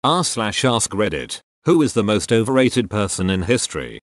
r/ask Reddit. Who is the most overrated person in history?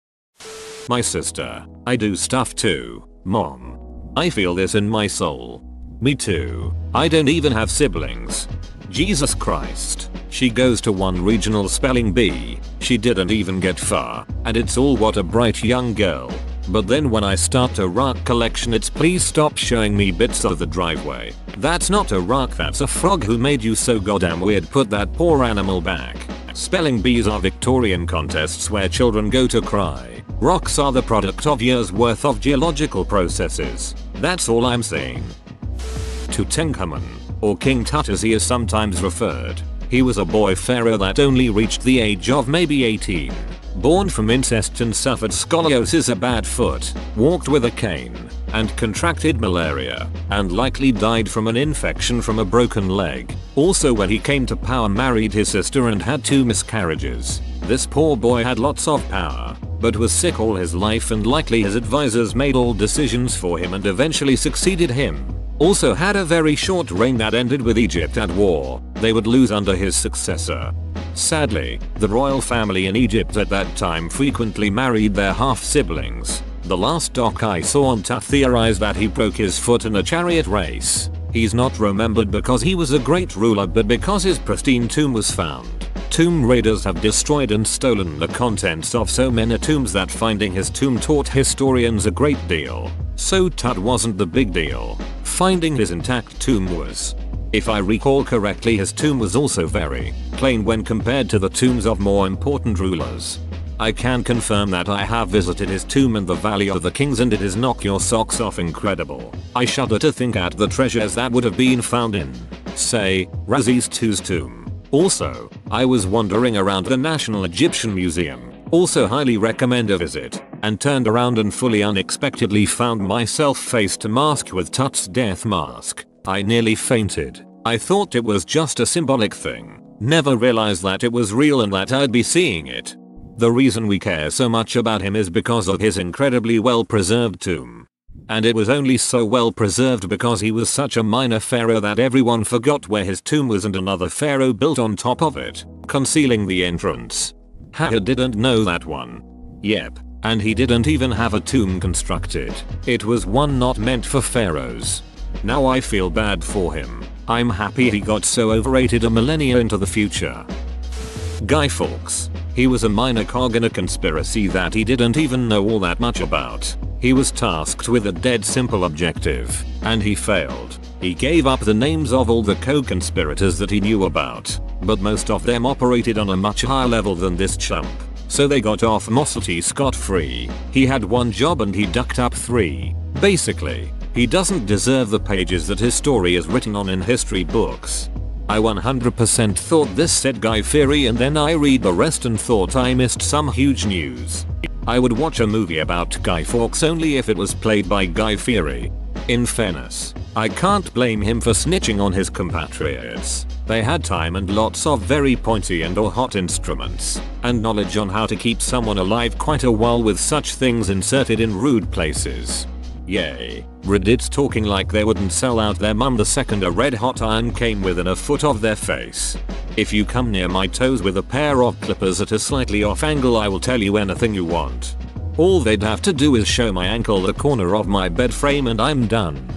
My sister. I do stuff too, mom. I feel this in my soul. Me too. I don't even have siblings. Jesus Christ. She goes to one regional spelling bee. She didn't even get far. And it's all what a bright young girl. But then when I start a rock collection, it's please stop showing me bits of the driveway. That's not a rock, that's a frog. Who made you so goddamn weird? Put that poor animal back. Spelling bees are Victorian contests where children go to cry. Rocks are the product of years worth of geological processes. That's all I'm saying. Tutankhamun, or King Tut as he is sometimes referred. He was a boy pharaoh that only reached the age of maybe 18. Born from incest and suffered scoliosis, a bad foot, walked with a cane, and contracted malaria, and likely died from an infection from a broken leg. Also when he came to power married his sister and had 2 miscarriages. This poor boy had lots of power, but was sick all his life and likely his advisors made all decisions for him and eventually succeeded him. Also had a very short reign that ended with Egypt at war. They would lose under his successor. Sadly, the royal family in Egypt at that time frequently married their half-siblings. The last doc I saw on Tut theorized that he broke his foot in a chariot race. He's not remembered because he was a great ruler but because his pristine tomb was found. Tomb raiders have destroyed and stolen the contents of so many tombs that finding his tomb taught historians a great deal. So Tut wasn't the big deal. Finding his intact tomb was. If I recall correctly, his tomb was also very plain when compared to the tombs of more important rulers. I can confirm that I have visited his tomb in the Valley of the Kings and it is knock your socks off incredible. I shudder to think at the treasures that would have been found in, say, Ramses II's tomb. Also, I was wandering around the National Egyptian Museum, also highly recommend a visit, and turned around and fully unexpectedly found myself face to mask with Tut's death mask. I nearly fainted. I thought it was just a symbolic thing. Never realized that it was real and that I'd be seeing it. The reason we care so much about him is because of his incredibly well preserved tomb. And it was only so well preserved because he was such a minor pharaoh that everyone forgot where his tomb was and another pharaoh built on top of it, concealing the entrance. Haha, didn't know that one. Yep, and he didn't even have a tomb constructed. It was one not meant for pharaohs. Now I feel bad for him. I'm happy he got so overrated a millennia into the future. Guy Fawkes. He was a minor cog in a conspiracy that he didn't even know all that much about. He was tasked with a dead simple objective, and he failed. He gave up the names of all the co-conspirators that he knew about, but most of them operated on a much higher level than this chump. So they got off mostly scot-free. He had one job and he ducked up 3. Basically, he doesn't deserve the pages that his story is written on in history books. I 100% thought this said Guy Fieri and then I read the rest and thought I missed some huge news. I would watch a movie about Guy Fawkes only if it was played by Guy Fieri. In fairness, I can't blame him for snitching on his compatriots. They had time and lots of very pointy and or hot instruments, and knowledge on how to keep someone alive quite a while with such things inserted in rude places. Yay, Reddit's talking like they wouldn't sell out their mum the second a red hot iron came within a foot of their face. If you come near my toes with a pair of clippers at a slightly off angle, I will tell you anything you want. All they'd have to do is show my ankle the corner of my bed frame and I'm done.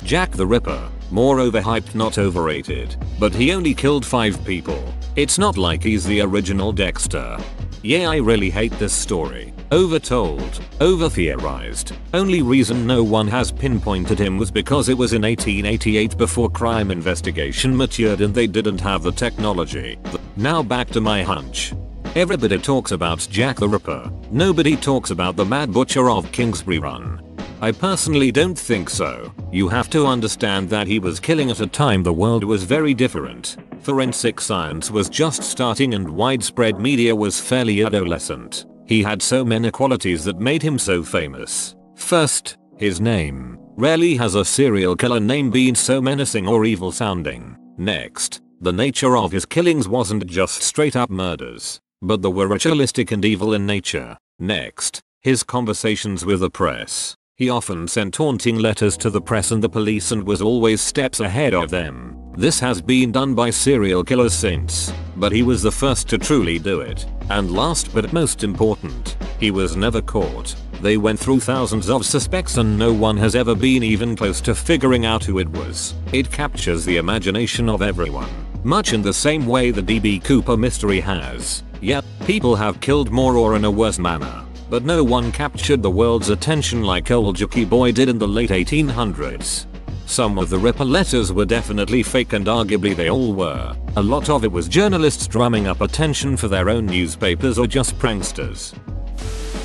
Jack the Ripper. More overhyped, not overrated, but he only killed 5 people. It's not like he's the original Dexter. Yeah, I really hate this story. Overtold, over-theorized. Only reason no one has pinpointed him was because it was in 1888 before crime investigation matured and they didn't have the technology. Now back to my hunch. Everybody talks about Jack the Ripper. Nobody talks about the Mad Butcher of Kingsbury Run. I personally don't think so. You have to understand that he was killing at a time the world was very different. Forensic science was just starting and widespread media was fairly adolescent. He had so many qualities that made him so famous. First, his name. Rarely has a serial killer name been so menacing or evil sounding. Next, the nature of his killings wasn't just straight up murders, but they were ritualistic and evil in nature. Next, his conversations with the press. He often sent taunting letters to the press and the police and was always steps ahead of them. This has been done by serial killers since, but he was the first to truly do it. And last but most important, he was never caught. They went through thousands of suspects and no one has ever been even close to figuring out who it was. It captures the imagination of everyone, much in the same way the DB Cooper mystery has. Yet, people have killed more or in a worse manner, but no one captured the world's attention like old Jackie Boy did in the late 1800s. Some of the Ripper letters were definitely fake and arguably they all were. A lot of it was journalists drumming up attention for their own newspapers or just pranksters.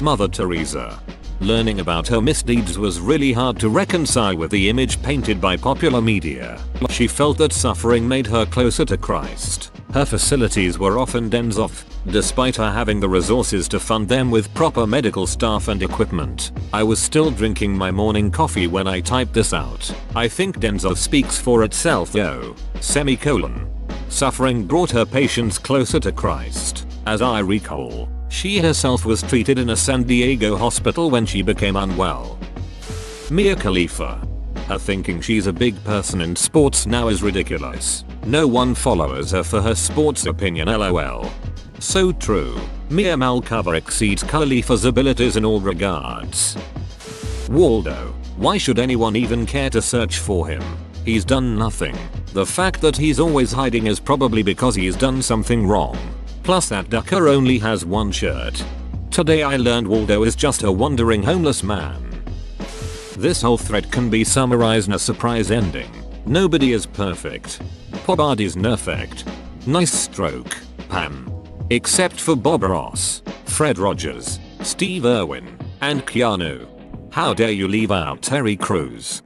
Mother Teresa. Learning about her misdeeds was really hard to reconcile with the image painted by popular media. She felt that suffering made her closer to Christ. Her facilities were often dens off, despite her having the resources to fund them with proper medical staff and equipment. I was still drinking my morning coffee when I typed this out. I think dens off speaks for itself though. Suffering brought her patients closer to Christ. As I recall, she herself was treated in a San Diego hospital when she became unwell. Mia Khalifa. Her thinking she's a big person in sports now is ridiculous. No one follows her for her sports opinion, lol. So true. Mia Malcover exceeds Khalifa's abilities in all regards. Waldo. Why should anyone even care to search for him? He's done nothing. The fact that he's always hiding is probably because he's done something wrong. Plus that ducker only has one shirt. Today I learned Waldo is just a wandering homeless man. This whole thread can be summarized in a surprise ending. Nobody is perfect. Nobody's perfect. Nice stroke, Pam. Except for Bob Ross, Fred Rogers, Steve Irwin, and Keanu. How dare you leave out Terry Crews?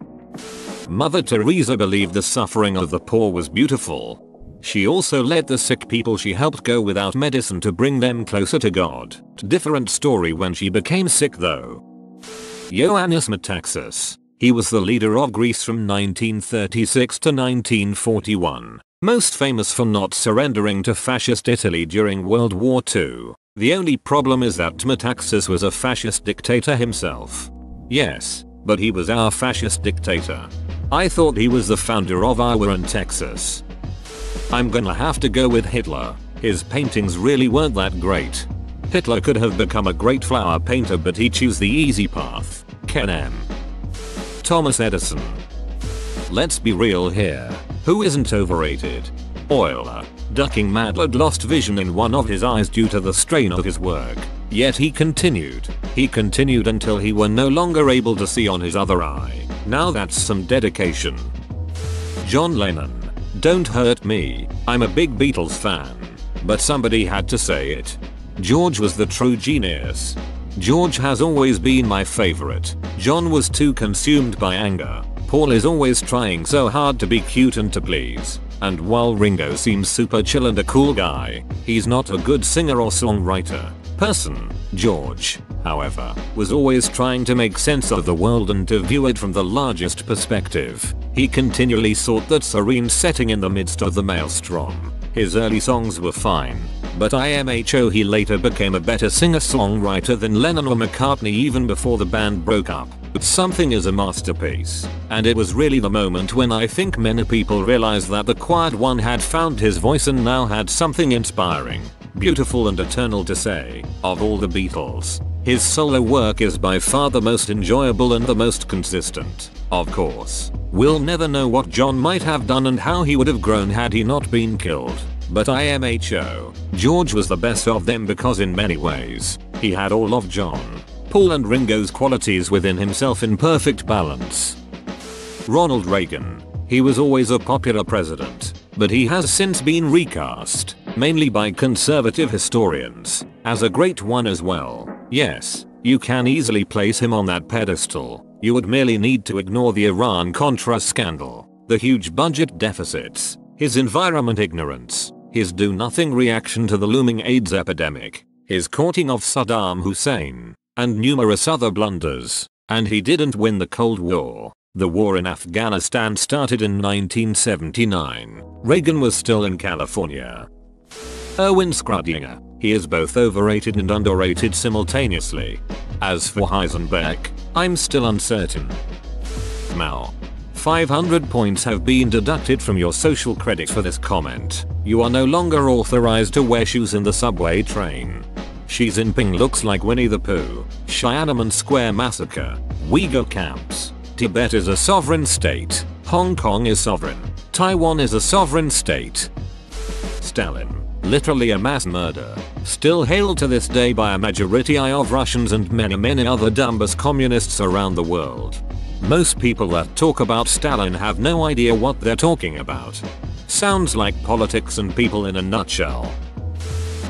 Mother Teresa believed the suffering of the poor was beautiful. She also let the sick people she helped go without medicine to bring them closer to God. Different story when she became sick though. Ioannis Metaxas. He was the leader of Greece from 1936 to 1941. Most famous for not surrendering to fascist Italy during World War II. The only problem is that Metaxas was a fascist dictator himself. Yes, but he was our fascist dictator. I thought he was the founder of Iowa and Texas. I'm gonna have to go with Hitler. His paintings really weren't that great. Hitler could have become a great flower painter but he chose the easy path. Ken M. Thomas Edison. Let's be real here. Who isn't overrated? Euler. Ducking mad lad lost vision in one of his eyes due to the strain of his work. Yet he continued. He continued until he were no longer able to see on his other eye. Now that's some dedication. John Lennon. Don't hurt me. I'm a big Beatles fan. But somebody had to say it. George was the true genius. George has always been my favorite. John was too consumed by anger. Paul is always trying so hard to be cute and to please. And while Ringo seems super chill and a cool guy, he's not a good singer or songwriter. George, however, was always trying to make sense of the world and to view it from the largest perspective. He continually sought that serene setting in the midst of the maelstrom. His early songs were fine, but IMHO he later became a better singer-songwriter than Lennon or McCartney even before the band broke up. But Something is a masterpiece, and it was really the moment when I think many people realized that the quiet one had found his voice and now had something inspiring, beautiful and eternal to say. Of all the Beatles, his solo work is by far the most enjoyable and the most consistent. Of course, we'll never know what John might have done and how he would have grown had he not been killed. But IMHO, George was the best of them because in many ways, he had all of John, Paul and Ringo's qualities within himself in perfect balance. Ronald Reagan. He was always a popular president, but he has since been recast, mainly by conservative historians, as a great one as well. Yes, you can easily place him on that pedestal. You would merely need to ignore the Iran-Contra scandal, the huge budget deficits, his environment ignorance, his do-nothing reaction to the looming AIDS epidemic, his courting of Saddam Hussein, and numerous other blunders. And he didn't win the Cold War. The war in Afghanistan started in 1979. Reagan was still in California. Erwin Schrödinger. He is both overrated and underrated simultaneously. As for Heisenberg, I'm still uncertain. Mao. 500 points have been deducted from your social credit for this comment. You are no longer authorized to wear shoes in the subway train. Xi Jinping looks like Winnie the Pooh. Tiananmen Square massacre. Uyghur camps. Tibet is a sovereign state. Hong Kong is sovereign. Taiwan is a sovereign state. Stalin. Literally a mass murder. Still hailed to this day by a majority of Russians and many other dumbass communists around the world. Most people that talk about Stalin have no idea what they're talking about. Sounds like politics and people in a nutshell.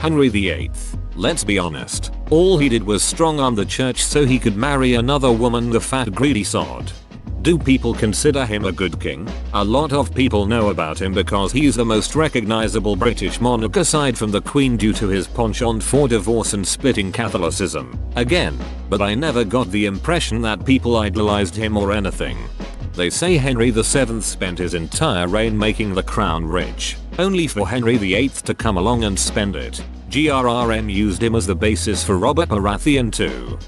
Henry VIII. Let's be honest, all he did was strong-arm the church so he could marry another woman, the fat greedy sod. Do people consider him a good king? A lot of people know about him because he's the most recognizable British monarch aside from the Queen due to his penchant for divorce and splitting Catholicism. Again, but I never got the impression that people idolized him or anything. They say Henry VII spent his entire reign making the crown rich, only for Henry VIII to come along and spend it. GRRM used him as the basis for Robert Baratheon too.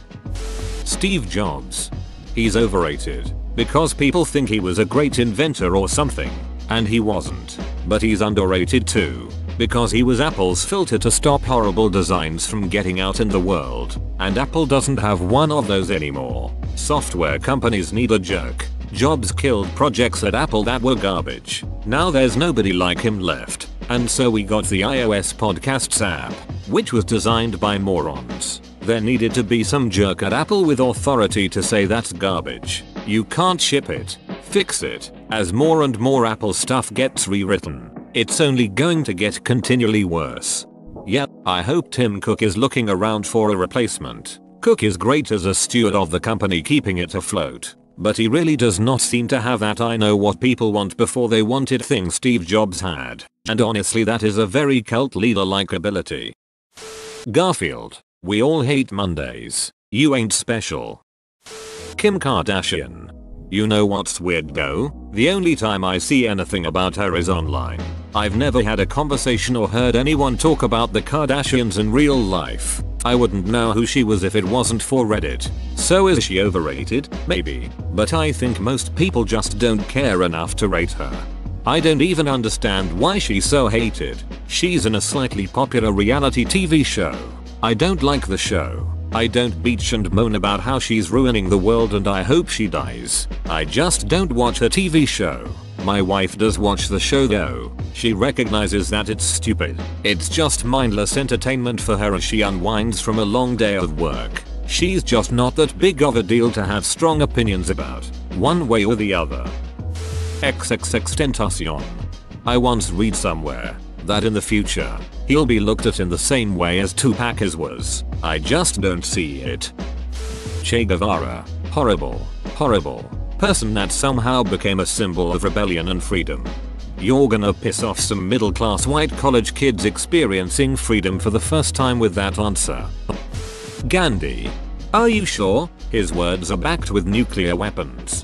Steve Jobs. He's overrated. Because people think he was a great inventor or something. And he wasn't. But he's underrated too. Because he was Apple's filter to stop horrible designs from getting out in the world. And Apple doesn't have one of those anymore. Software companies need a jerk. Jobs killed projects at Apple that were garbage. Now there's nobody like him left. And so we got the iOS Podcasts app, which was designed by morons. There needed to be some jerk at Apple with authority to say that's garbage. You can't ship it. Fix it. As more and more Apple stuff gets rewritten, it's only going to get continually worse. Yep, I hope Tim Cook is looking around for a replacement. Cook is great as a steward of the company keeping it afloat. But he really does not seem to have that I know what people want before they wanted thing Steve Jobs had. And honestly that is a very cult leader-like ability. Garfield. We all hate Mondays. You ain't special. Kim Kardashian. You know what's weird though? The only time I see anything about her is online. I've never had a conversation or heard anyone talk about the Kardashians in real life. I wouldn't know who she was if it wasn't for Reddit. So is she overrated? Maybe. But I think most people just don't care enough to rate her. I don't even understand why she's so hated. She's in a slightly popular reality TV show. I don't like the show. I don't bitch and moan about how she's ruining the world and I hope she dies. I just don't watch her TV show. My wife does watch the show though. She recognizes that it's stupid. It's just mindless entertainment for her as she unwinds from a long day of work. She's just not that big of a deal to have strong opinions about, one way or the other. XXXTentacion. I once read somewhere that in the future, he'll be looked at in the same way as Tupac was. I just don't see it. Che Guevara. Horrible. Horrible. Person that somehow became a symbol of rebellion and freedom. You're gonna piss off some middle class white college kids experiencing freedom for the first time with that answer. Gandhi. Are you sure? His words are backed with nuclear weapons.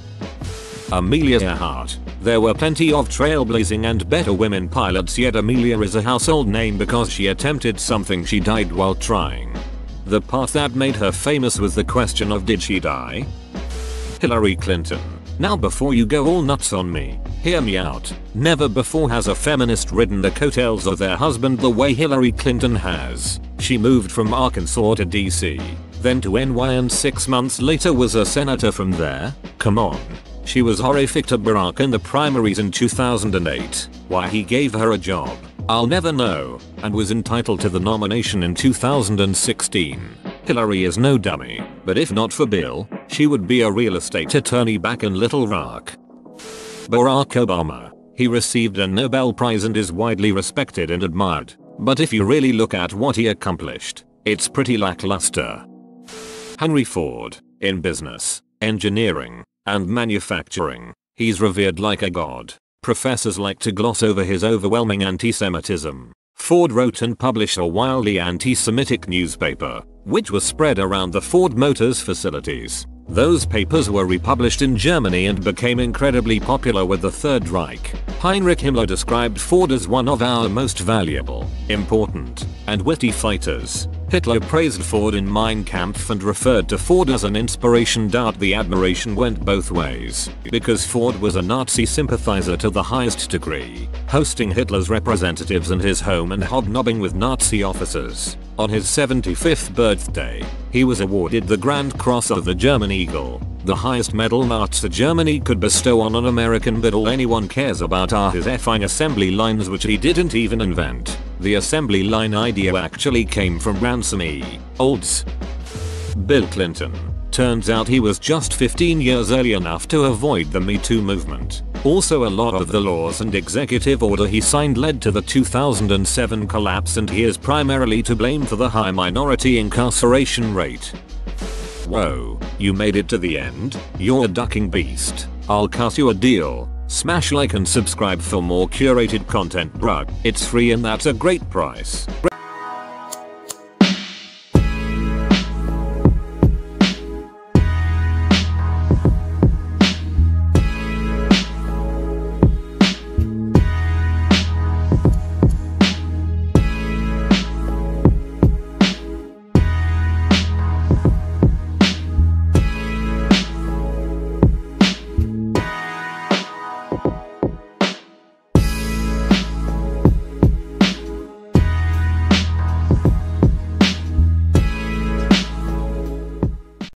Amelia Earhart. There were plenty of trailblazing and better women pilots, yet Amelia is a household name because she attempted something she died while trying. The part that made her famous was the question of did she die? Hillary Clinton. Now before you go all nuts on me, hear me out. Never before has a feminist ridden the coattails of their husband the way Hillary Clinton has. She moved from Arkansas to DC, then to NY and 6 months later was a senator from there. Come on. She was horrific to Barack in the primaries in 2008. Why he gave her a job, I'll never know, and was entitled to the nomination in 2016. Hillary is no dummy, but if not for Bill, she would be a real estate attorney back in Little Rock. Barack Obama. He received a Nobel Prize and is widely respected and admired, but if you really look at what he accomplished, it's pretty lackluster. Henry Ford. In business, engineering, and manufacturing, he's revered like a god. Professors like to gloss over his overwhelming anti-Semitism. Ford wrote and published a wildly anti-Semitic newspaper, which was spread around the Ford Motors facilities. Those papers were republished in Germany and became incredibly popular with the Third Reich. Heinrich Himmler described Ford as one of our most valuable, important, and witty fighters. Hitler praised Ford in Mein Kampf and referred to Ford as an inspiration. The admiration went both ways, because Ford was a Nazi sympathizer to the highest degree, hosting Hitler's representatives in his home and hobnobbing with Nazi officers. On his 75th birthday, he was awarded the Grand Cross of the German Eagle, the highest medal Nazi Germany could bestow on an American, but all anyone cares about are his effing assembly lines, which he didn't even invent. The assembly line idea actually came from Ransom E. Olds. Bill Clinton. Turns out he was just 15 years early enough to avoid the Me Too movement. Also, a lot of the laws and executive order he signed led to the 2007 collapse, and he is primarily to blame for the high minority incarceration rate. Whoa, you made it to the end? You're a ducking beast. I'll cut you a deal. Smash like and subscribe for more curated content, bruh. It's free and that's a great price.